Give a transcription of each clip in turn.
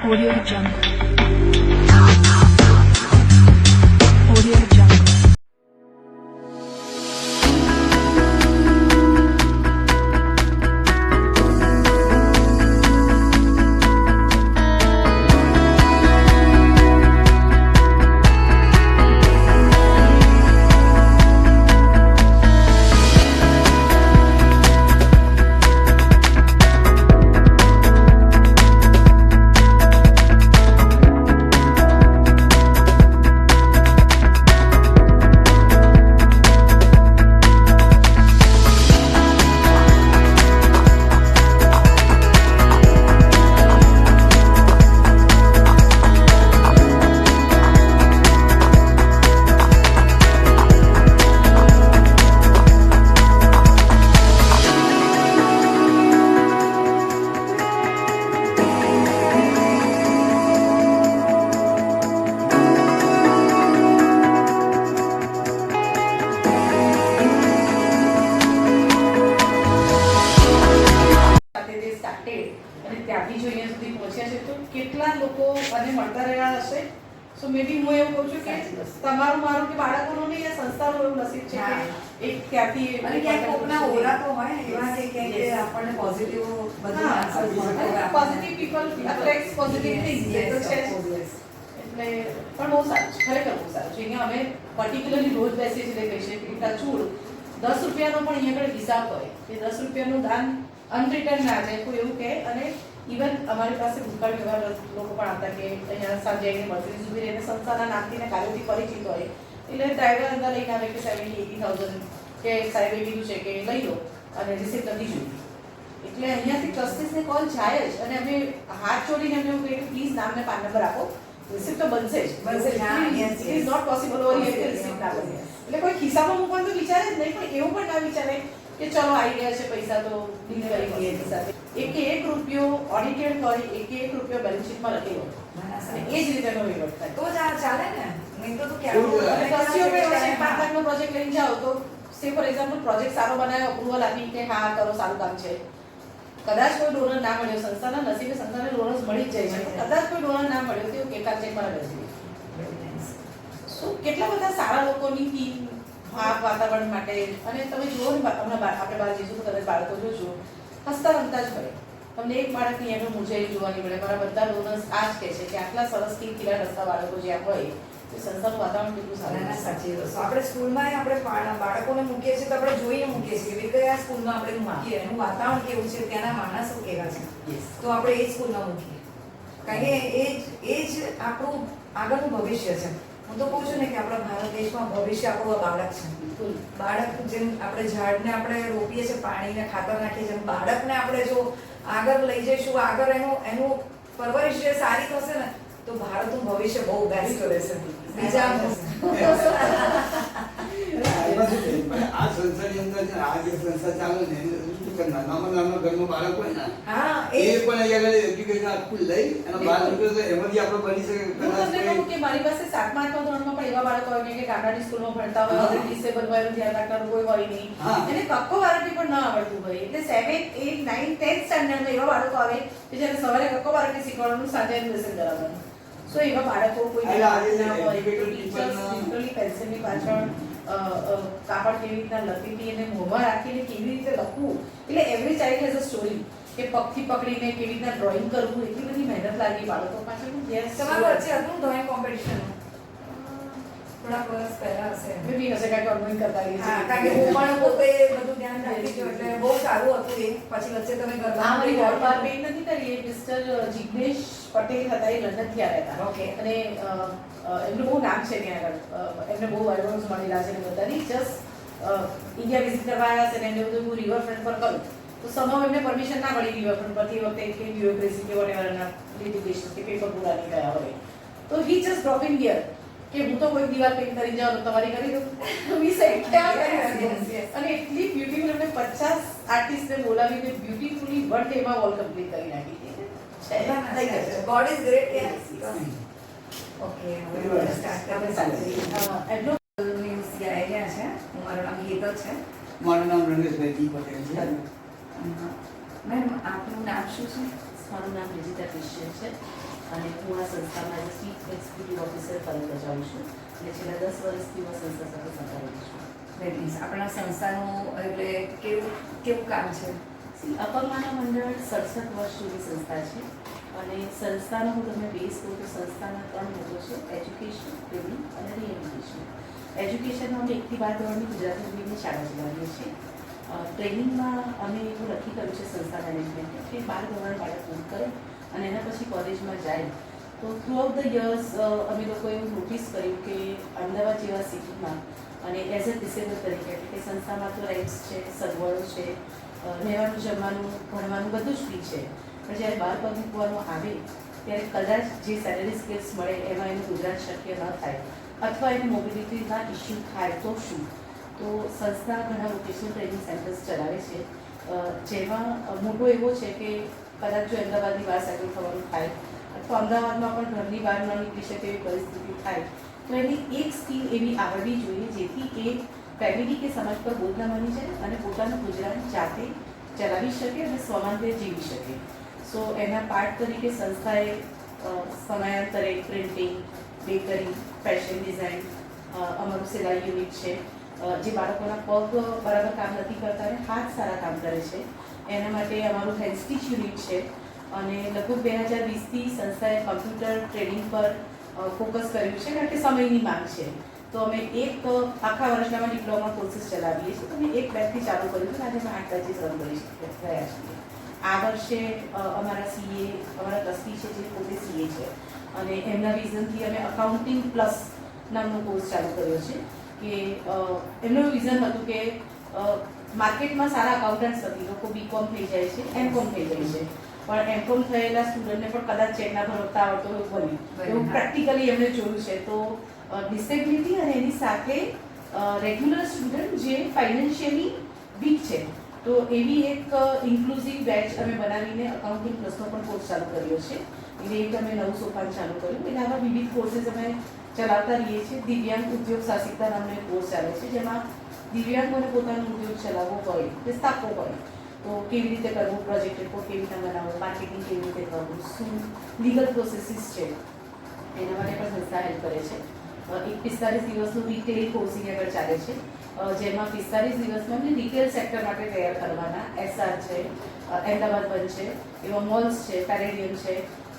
Audio Jungle. Audio Jungle. ત્યાંથી જો અહીંયા સુધી પહોંચ્યા છે તો કેટલા લોકો અને મળતા રહ્યા હશે. સો મે બી હું એવું કહું છું કે તમારું મારું કે બાળકોનું નહીં, આ સંસ્થાનું એવું નસીબ છે કે એક ત્યાંથી અને ક્યાંક કોકના ઓરા તો હોય એવા કે આપણને પોઝિટિવ બધું positive people attract positive things એ તો છે એટલે પણ બહુ સારું છે, ખરેખર બહુ સારું છે. અહીંયા અમે પર્ટિક્યુલરલી રોજ બેસીએ છીએ કહીએ કે ટચવુડ 10 રૂપિયાનો પણ અહીંયા આગળ હિસાબ હોય કે 10 રૂપિયાનું દાન અનરિટર્ન ના જાય કોઈ એવું કહે. અને ઇવન અમારી પાસે ભૂતકાળ એવા લોકો પણ હતા કે અહીંયા સાંજે આવીને મર્સિડીઝ ઉભી રહીને સંસ્થાના નામથી ને કાર્યોથી પરિચિત હોય એટલે ડ્રાઈવર અંદર લઈને આવે કે 70,000 કે સાહેબે કીધું છે કે લઈ લો અને રિસિપ્ટ નથી જોઈતી. એટલે અહીંયાથી ટ્રસ્ટીસને કોલ જાય જ અને અમે હાથ જોડીને અમે એવું કહીએ કે પ્લીઝ નામ ને પાન નંબર આપો, રિસિપ્ટ તો બનશે જ. It is not possible over here કે રિસિપ્ટ ના બને. એટલે કોઈ ખિસ્સામાં મૂકવાનું તો વિચારે જ નહીં, પણ એવું પણ ના વિચારે કે ચલો આવી ગયા છે પૈસા તો ડિલિવરી કરીએ એની સાથે. એક રૂપિયો ઓડિટેડ હોય, એક રૂપિયો બેલેન્સ શીટમાં લખેલો અને એ જ રીતેનો વહીવટ થાય તો જ આ ચાલે ને. નહીં તો કેવું અને ટ્રસ્ટીઓ બે વર્ષે 5 લાખનો પ્રોજેક્ટ લઈને જાઓ તો સે ફોર એક્ઝામ્પલ પ્રોજેક્ટ સારો બનાવ્યો, અપ્રુવલ આપી કે હા કરો સારું કામ છે. કદાચ કોઈ ડોનર ના મળ્યો, સંસ્થાના નસીબે સંસ્થાને ડોનર્સ મળી જ જાય છે, કદાચ કોઈ ડોનર ના મળ્યો તો એવું એકાદ ચેક મારા બેસી. સો કેટલા બધા સારા લોકોની ટીમ આ વાતાવરણ માટે. અને તમે જુઓ ને હમણાં આપણે બહાર જઈશું તો કદાચ બાળકો જોજો હસતા રમતા જ હોય. તમને એક બાળકની એનો મૂંઝાઈ જોવાની મળે. મારા બધા ડોનર્સ આ જ કહે છે કે આટલા સરસ ખીલા રસ્તા બાળકો જ્યાં હોય તો સંસ્થાનું વાતાવરણ કેટલું સારું. સાચી વસ્તુ. આપણે સ્કૂલમાં આપણે બાળકોને મૂકીએ છીએ તો આપણે જોઈને મૂકીએ છીએ કે કયા સ્કૂલમાં આપણે મૂકીએ, એનું વાતાવરણ કેવું છે, ત્યાંના માણસો કેવા છે, તો આપણે એ સ્કૂલમાં મૂકીએ. કારણ કે એ જ આપણું આગળનું ભવિષ્ય છે. હું તો કહું છું ને કે આપણા ભારત દેશમાં ભવિષ્ય આપણું બાળક છે. બાળક જેમ આપણે ઝાડને આપણે રોપીએ છીએ, પાણીને ખાતર નાખીએ છીએ, બાળકને આપણે જો આગળ લઈ જઈશું, આગળ એનું પરવરિશ જે સારી થશે ને તો ભારતનું ભવિષ્ય બહુ બેસ્ટ રહેશે. બીજા આ સંસ્થાની અંદર આ જે સંસ્થા ચાલે ને નાના ઘરનું બાળક હોય ને એ પણ અહીંયા એજ્યુકેશન આખું લઈ અને બહાર નીકળે તો એમાંથી આપણે બની શકે. હું તમને કહું કે મારી પાસે 7મા 8મા ધોરણમાં પણ એવા બાળકો હોય કે ગામડાની સ્કૂલમાં ભણતા હોય, ડિસેબલ હોય, ધ્યાન રાખનારું કોઈ હોય નહીં, એને કક્કો વારકી પણ ન આવડતું હોય. એટલે 7, 8, 9, 10 સ્ટાન્ડર્ડમાં એવા બાળકો આવે કે જ્યારે સવારે કક્કો વારકી શીખવાડવાનું, સાંજે લેસન કરાવવાનું. સો એવા બાળકો કોઈ ના હોય ટીચર્સ લિટરલી પેન્સિલની પાછળ કાપડ કેવી રીતના લખીને એને મોંમાં રાખીને કેવી રીતે લખવું. એટલે every child has a story કે પગથી પકડીને કેવી રીતના ડ્રોઈંગ કરવું, એટલી બધી મહેનત લાગી બાળકો પાછળ. તમારું વચ્ચે હતું ડ્રોઈંગ કોમ્પિટિશન થોડાક વર્ષ પહેલા હશે. મેબી હશે કાંઈક ઓનલાઈન કરતા રહીએ છીએ. કારણ કે હું પણ પોતે બધું ધ્યાન રાખી છું એટલે બહુ સારું હતું એ. પછી વચ્ચે તમે આ મારી વોલ બાર પેઇન્ટ નથી કરી, એ મિસ્ટર જિગ્નેશ પટેલ હતા, એ લંડનથી આવ્યા હતા. ઓકે. અને એમનું બહુ નામ છે ત્યાં આગળ, એમને બહુ એવોર્ડ્સ મળેલા છે ને બધાની. જસ્ટ ઇન્ડિયા વિઝિટ કરવા આવ્યા છે ને એમને બધું હું રિવરફ્રન્ટ પર કરું તો સમય એમને પરમિશન ના મળી રિવરફ્રન્ટ પરથી વખતે કે બ્યુરોક્રેસી કે વોટેવર એના લિટિગેશન કે પેપર પૂરા નહીં થયા હોય તો હી જસ્ટ ડ્રોપ ઇન હિયર કે હું તો કોઈ દિવાલ પેઇન્ટ કરી જાઉં તમારી કરી દઉં તો વી સેડ ક્યાં કરી. અને એટલી બ્યુટીફુલ એમને 50 આર્ટિસ્ટને બોલાવીને બ્યુટીફુલી 1 ડેમાં વોલ કમ્પ્લીટ કરી નાખી છે. God is great. ઓકે, હવે સ્ટાર્ટ કરીએ. એમનો મીન્સ આઈડિયા છે. મારું નામ ગીતા છે. મારું નામ રમેશભાઈ પટેલ છે. મેમ આપનું નામ શું છે? મારું નામ વિજિતા ક્રિશ્ચિયન છે. અને હું આ સંસ્થામાં એઝ ચીફ એક્ઝિક્યુટિવ ઓફિસર ફરજ બજાવું છું અને છેલ્લા 10 વર્ષથી હું આ સંસ્થા સાથે સંકળાયેલી છું. That means આપણા સંસ્થાનું એટલે કેવું કામ છે? અપંગ માનવ મંડળ 67 વર્ષ જૂની સંસ્થા છે અને સંસ્થાનો હું તમને બેઝ કહું તો સંસ્થાના 3 મુદ્દો છે: એજ્યુકેશન, ટ્રેનિંગ અને રિહેબિલિટેશન. એજ્યુકેશનમાં અમે 1 થી 12 ધોરણની ગુજરાતી મીડિયમની શાળા ચલાવીએ છીએ. ટ્રેનિંગમાં અમે એવું નક્કી કર્યું છે સંસ્થા મેનેજમેન્ટે કે 12 ધોરણ બાળક પૂરું કરે અને એના પછી કોલેજમાં જાય તો થ્રુ આઉટ ધ યર્સ અમે લોકોએ એવું નોટિસ કર્યું કે અમદાવાદ જેવા સિટીમાં અને એઝ અ ડિસેબલ તરીકે એટલે કે સંસ્થામાં તો રાઇટ્સ છે, સગવડો છે, રહેવાનું, જમવાનું, ભણવાનું બધું જ ફ્રી છે, પણ જ્યારે બહાર પગ મૂકવાનું આવે ત્યારે કદાચ જે સેલરી સ્કેલ્સ મળે એમાં એનું ગુજરાત શક્ય ન થાય અથવા એને મોબિલિટીના ઇસ્યુ થાય તો શું? તો સંસ્થા ઘણા વોકેશનલ ટ્રેનિંગ સેન્ટર્સ ચલાવે છે જેમાં મોટો એવો છે કે કદાચ જો અમદાવાદની બહાર સેટલ થવાનું થાય અથવા અમદાવાદમાં પણ ઘરની બહાર ન નીકળી શકે એવી પરિસ્થિતિ થાય તો એની એક સ્કીલ એવી આવડવી જોઈએ જેથી એ ફેમિલી કે સમાજ પર બોજ ન બની જાય અને પોતાનું ગુજરાન જાતે ચલાવી શકે અને સ્વમાંતે જીવી શકે. સો એના પાર્ટ તરીકે સંસ્થાએ સમયાંતરે પ્રિન્ટિંગ, બેકરી, ફેશન ડિઝાઇન, અમારું સિલાઈ યુનિટ છે જે બાળકોના પગ બરાબર કામ નથી કરતા અને હાથ સારા કામ કરે છે એના માટે અમારું હેન્ડ સ્ટીચ યુનિટ છે અને લગભગ 2020થી સંસ્થાએ કમ્પ્યુટર ટ્રેનિંગ પર ફોકસ કર્યું છે કારણ કે સમયની માંગ છે. તો અમે એક આખા વર્ષનામાં ડિપ્લોમા કોર્સીસ ચલાવીએ છીએ તો અમે 1 બેચથી ચાલુ કર્યું છે આજે અમે 8 બેચીસ રન કરી રહ્યા છીએ. આ વર્ષે અમારા સીએ, અમારા ટ્રસ્ટી છે જે પોતે સીએ છે અને એમના વિઝનથી અમે અકાઉન્ટિંગ પ્લસ નામનો કોર્સ ચાલુ કર્યો છે કે એમનું વિઝન હતું કે માર્કેટમાં સારા અકાઉન્ટન્ટ્સ નથી, લોકો બીકોમ થઈ જાય છે, એમકોમ થઈ જાય છે, પણ એમકોમ થયેલા સ્ટુડન્ટને પણ કદાચ ચેકના ભરતા આવડતો બને એવું પ્રેક્ટિકલી એમણે જોયું છે. તો ડિસેબિલિટી અને એની સાથે રેગ્યુલર સ્ટુડન્ટ જે ફાઇનાન્શિયલી વીક છે તો એવી એક ઇન્ક્લુઝિવ બેચ અમે બનાવીને અકાઉન્ટિંગ પ્લસનો પણ કોર્સ ચાલુ કર્યો છે. એટલે એક અમે નવું સોપાન ચાલુ કર્યું. એટલે આવા વિવિધ કોર્सेस અમે ચલાવતા રહીએ છીએ. દિવ્યાંગ ઉદ્યોગ સાહસિકતા નામનો એક કોર્સ ચાલે છે જેમાં દિવ્યાંગોને પોતાનો ઉદ્યોગ ચલાવવો હોય કે સ્થાપવો હોય તો કેવી રીતે કરવું, પ્રોજેક્ટ રિપોર્ટ કેવી રીતે બનાવવો, માર્કેટિંગ કેવી રીતે કરવું, શું લીગલ પ્રોસેસીસ છે એના માટે પણ સંસ્થા હેલ્પ કરે છે. એક 45 દિવસનું રિટેલ કોર્સિંગ આગળ ચાલે છે જેમાં 45 દિવસમાં અમને રિટેલ સેક્ટર માટે તૈયાર કરવાના એસઆર છે, અમદાવાદ બંધ છે, એવા મોલ્સ છે, પેરેડિયમ છે,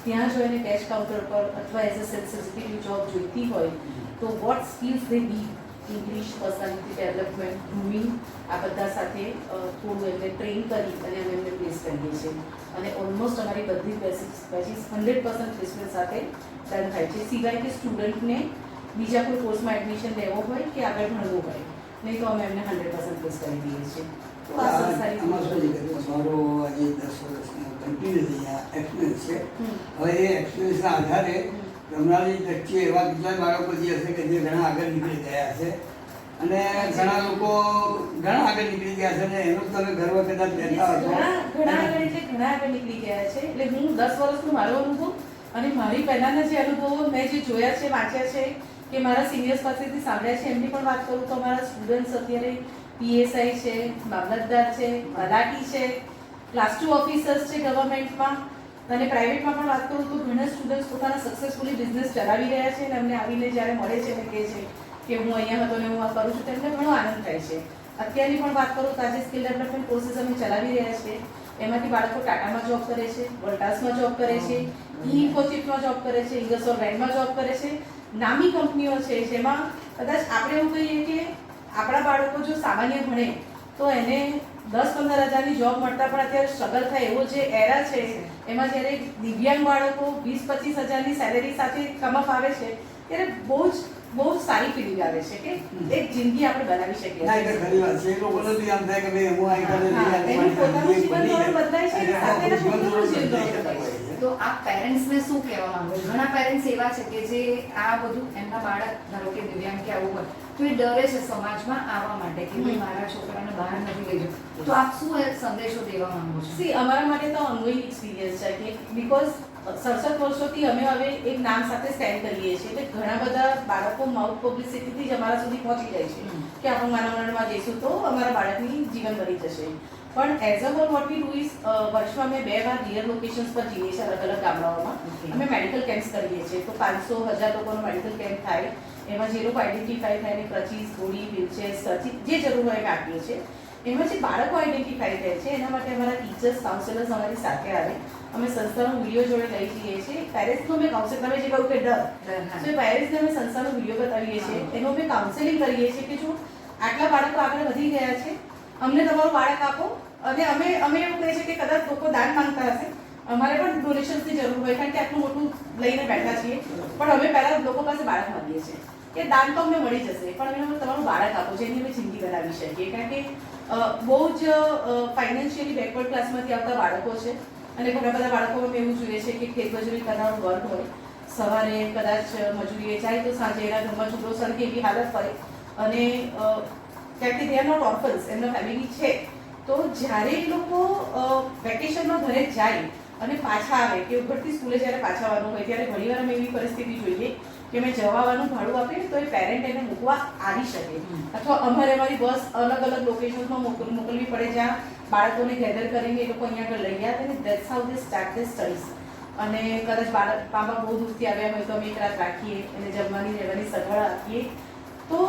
ત્યાં જો એને કેશ કાઉન્ટર પર અથવા as a sales executive job જોઈતી હોય તો what skills they need, English, personality development, grooming, આ બધા સાથે થોડું એમને ટ્રેન કરી અને અમે એમને પ્લેસ કરીએ છીએ અને ઓલમોસ્ટ અમારી બધી બેચીસ 100% પ્લેસમેન્ટ સાથે ડન થાય છે. સિવાય કે સ્ટુડન્ટને બીજા કોઈ કોર્સમાં એડમિશન લેવો હોય કે આગળ ભણવું હોય નહીં તો અમે એમને 100% પ્લેસ કરી દઈએ છીએ. તો આ સંસ્થાની મારો આજે 10 વર્ષનો કન્ટિન્યુઅસ એક્સપિરિયન્સ છે. હવે એ એક્સપિરિયન્સના આધારે તમારી દ્રષ્ટિએ એવા કેટલાય બાળકો જે હશે કે જે ઘણા આગળ નીકળી ગયા છે અને ઘણા લોકો ઘણા આગળ નીકળી ગયા છે અને એનો તમે ગર્વ કદાચ લેતા હશો. ઘણા આગળ નીકળી ગયા છે. એટલે હું 10 વર્ષનો મારો અનુભવ અને મારી પહેલાના જે અનુભવો મેં જે જોયા છે, વાંચ્યા છે કે મારા સિનિયર્સ પાસેથી સાંભળ્યા છે એમની પણ વાત કરું તો અમારા સ્ટુડન્ટ્સ અત્યારે પીએસઆઈ છે, મામલતદાર છે, તલાટી છે, ક્લાસ 2 ઓફિસર્સ છે ગવર્મેન્ટમાં અને પ્રાઇવેટમાં પણ વાત કરું તો ઘણા સ્ટુડન્ટ્સ પોતાના સક્સેસફુલી બિઝનેસ ચલાવી રહ્યા છે અને અમને આવીને જ્યારે મળે છે અને કહે છે કે હું અહીંયા હતો ને હું આ કરું છું તેમને ઘણો આનંદ થાય છે. અત્યારની પણ વાત કરું તો આજે સ્કિલ ડેવલપમેન્ટ કોર્સીસ અમે ચલાવી રહ્યા છીએ. એમાંથી બાળકો ટાટામાં જોબ કરે છે, વોલ્ટાસમાં જોબ કરે છે, ઇન્ફોચિપમાં જોબ કરે છે, ઇન્ગસોર રેન્ડમાં જોબ કરે છે. નામી કંપનીઓ છે જેમાં કદાચ આપણે એવું કહીએ કે આપણા બાળકો જો સામાન્ય ભણે તો એને 10-15 હજારની જોબ મળતા પણ અત્યારે સ્ટ્રગલ થાય એવો જે એરા છે એમાં જ્યારે દિવ્યાંગ બાળકો 20-25 હજારની સેલેરી સાથે કમઅપ આવે છે ત્યારે બહુ જ સારી ફિલિંગ આવે છે કે એક જિંદગી આપણે બનાવી શકીએ. ના એટલે ખરી વાત છે. એ લોકોને બી આમ થાય કે ભાઈ હું આ કરે એનું પોતાનું જીવન ધોરણ બદલાય છે અને સાથેના પોતાનું જીવન ધોરણ બદલાય છે. તો આ પેરેન્ટ્સને શું કહેવા માંગો છો? ઘણા પેરેન્ટ્સ એવા છે કે જે આ બધું એમના બાળક ધારો કે દિવ્યાંગ કે આવું હોય તો એ ડરે છે સમાજમાં આવવા માટે કે ભાઈ મારા છોકરાને બહાર નથી લઈ જવું. તો આપ શું એક સંદેશો દેવા માંગો છો? સી અમારા માટે તો ઓનગોઈંગ એક્સપિરિયન્સ છે કે બીકોઝ 67 વર્ષોથી અમે હવે એક નામ સાથે સ્ટેન્ડ કરીએ છીએ એટલે ઘણા બધા બાળકો માઉથ પબ્લિસિટીથી જ અમારા સુધી પહોંચી જાય છે કે આપણે માનવ મંડળમાં જઈશું તો અમારા બાળકની જીવન બની જશે. પણ as a whole what we do is વર્ષમાં અમે 2 વાર રિયલ લોકેશન્સ પર જઈએ છીએ અલગ અલગ ગામડાઓમાં. Okay. અમે મેડિકલ કેમ્પ્સ કરીએ છીએ તો 500-1000 લોકોનો મેડિકલ કેમ્પ થાય. એમાં જે લોકો આઈડેન્ટિફાઈ થાય ને ક્રચીસ, ગોળી, વ્હીલચેર, સર્ચી જે જરૂર હોય અમે આપીએ છીએ. એમાં જે બાળકો આઈડેન્ટિફાઈ થાય છે એના માટે અમારા ટીચર્સ, કાઉન્સેલર્સ અમારી સાથે આવે. અમે સંસ્થાનો વિડીયો જોડે લઈ જઈએ છીએ. પેરેન્ટ્સનો અમે કાઉન્સેલ, તમે જે કહ્યું કે ડર, તો એ પેરેન્ટ્સને અમે સંસ્થાનો વિડીયો બતાવીએ છીએ. એનું અમે કાઉન્સેલિંગ કરીએ છીએ કે જો આટલા બાળકો આગળ વધી ગયા છે, અમને તમારું બાળક આપો. અને અમે એવું કહીએ છીએ કે કદાચ લોકો દાન માંગતા હશે, અમારે પણ ડોનેશન્સની જરૂર હોય કારણ કે આટલું મોટું લઈને બેઠા છીએ, પણ અમે પહેલા લોકો પાસે બાળક માંગીએ છીએ કે દાન તો અમને મળી જશે, પણ અમે તમારું બાળક આપો જેની અમે જિંદગી બનાવી શકીએ. કારણ કે બહુ જ ફાઇનાન્શિયલી બેકવર્ડ ક્લાસમાંથી આવતા બાળકો છે અને ઘણા બધા બાળકોમાં અમે એવું જોઈએ છે કે ખેતમજૂરી કરનારું વર્ગ હોય, સવારે કદાચ મજૂરીએ જાય તો સાંજે એના ઘરમાં ચૂલો સળગે એવી હાલત હોય અને કારણ કે દે આર નોટ ઓર્ફન્સ, એમના ફેમિલી છે. તો જ્યારે એ લોકો વેકેશનમાં ઘરે જાય અને પાછા આવે કે ઉપરથી સ્કૂલે જ્યારે પાછા આવવાનું હોય ત્યારે ઘણીવાર અમે એવી પરિસ્થિતિ જોઈએ કે અમે જવા આવવાનું ભાડું આપીએ તો એ પેરેન્ટ એને મૂકવા આવી શકે, અથવા અમારી બસ અલગ અલગ લોકેશન્સમાં મોકલવી પડે જ્યાં બાળકોને ગેધર કરીને એ લોકો અહીંયા આગળ લઈ આવે. અને that's how they start the studies. અને કદાચ બાબા બહુ દૂરથી આવ્યા હોય તો અમે એક રાત રાખીએ, એને જમવાની રહેવાની સગવડ આપીએ. તો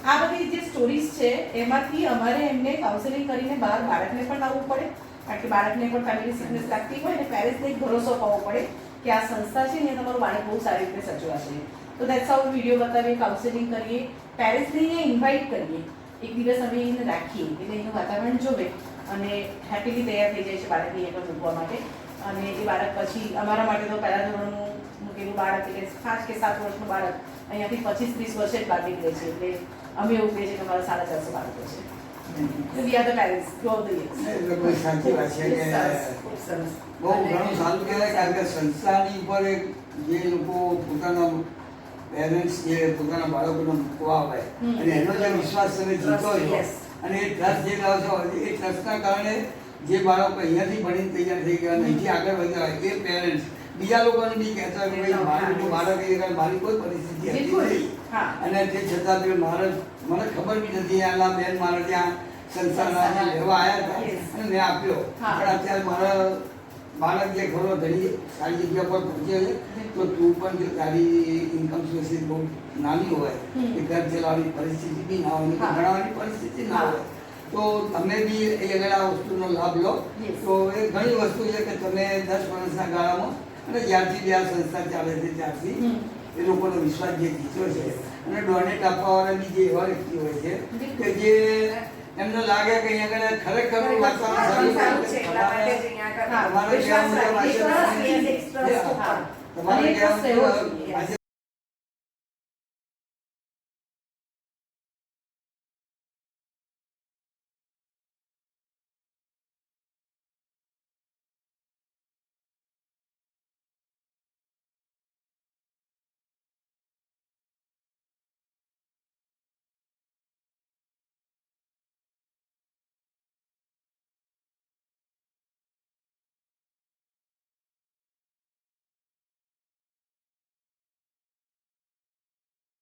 આ બધી જે સ્ટોરીઝ છે એમાંથી અમારે એમને કાઉન્સેલિંગ કરીને બહાર બાળકને પણ લાવવું પડે કારણ કે બાળકને પણ ફેમિલી સિકનેસ લાગતી હોય અને પેરેન્ટ્સને એક ભરોસો હોવો પડે કે આ સંસ્થા છે ને તમારું બાળક બહુ સારી રીતે સચવાશે. તો દેટ્સ હાઉ વિડીયો બતાવીએ, કાઉન્સેલિંગ કરીએ, પેરેન્ટ્સને અહીંયા ઇન્વાઇટ કરીએ. એક દિવસ અમે એને રાખીએ એટલે એનું વાતાવરણ જોવે અને હેપીલી તૈયાર થઈ જાય છે બાળકને અહીંયા પર મૂકવા માટે. અને એ બાળક પછી અમારા માટે તો પહેલા ધોરણનું મૂકેલું બાળક એટલે 5 કે 7 વર્ષનું બાળક અહીંયાથી 25-30 વર્ષે જ બહાર નીકળે છે. એટલે અમે એવું કહીએ છીએ કે અમારા 450 બાળકો છે. We are the parents throughout the years. એ લોકો સાચી વાત છે કે ખૂબ સરસ. બહુ ઘણું સારું કહેવાય કારણ કે સંસ્થાની ઉપર એક જે લોકો પોતાના પેરેન્ટ્સ જે પોતાના બાળકોને મૂકવા આવે અને એનો જે વિશ્વાસ તમે જીતો છો Yes. અને એ ટ્રસ્ટ જે લાવો છો એ ટ્રસ્ટના કારણે જે બાળકો અહીંયાથી ભણીને તૈયાર થઈ ગયા અહીંથી આગળ વધ્યા હોય એ પેરેન્ટ્સ બીજા લોકોને બી કહેતા હોય કે ભાઈ મારું બાળક એ મારી કોઈ પરિસ્થિતિ હતી બિલકુલ. નહીં હા. અને તે છતાં બી મને ખબર બી નથી આના બેન મારા ત્યાં સંસ્થાના લેવા આવ્યા Yes. હતા અને મેં આપ્યો હા. પણ અત્યારે મારા બાળક જે ખરો ઘણી સારી જગ્યા પર પહોંચે છે તો તું પણ જો તારી ઇન્કમ સોર્સિસ બહુ નાની હોય કે ઘર ચલાવવાની પરિસ્થિતિ બી ના હોય ને હા. ભણાવવાની પરિસ્થિતિ ના હોય તો તમે બી એ આગળ આ વસ્તુનો લાભ લો. Yes. તો એ ઘણી વસ્તુ છે કે તમે 10 વર્ષના ગાળામાં અને જ્યારથી બી આ સંસ્થા ચાલે છે ત્યારથી એ લોકોનો વિશ્વાસ જે જીત્યો છે અને ડોનેટ આપવાવાળા બી જે એવા વ્યક્તિ હોય છે કે જે એમને લાગે કે અહીંયા આગળ ખરેખર વાતાવરણ સારું છે. તમારે કહેવા મુજબ આજે વિશ્વાસ રાખીએ. તમારે કહેવા મુજબ આજે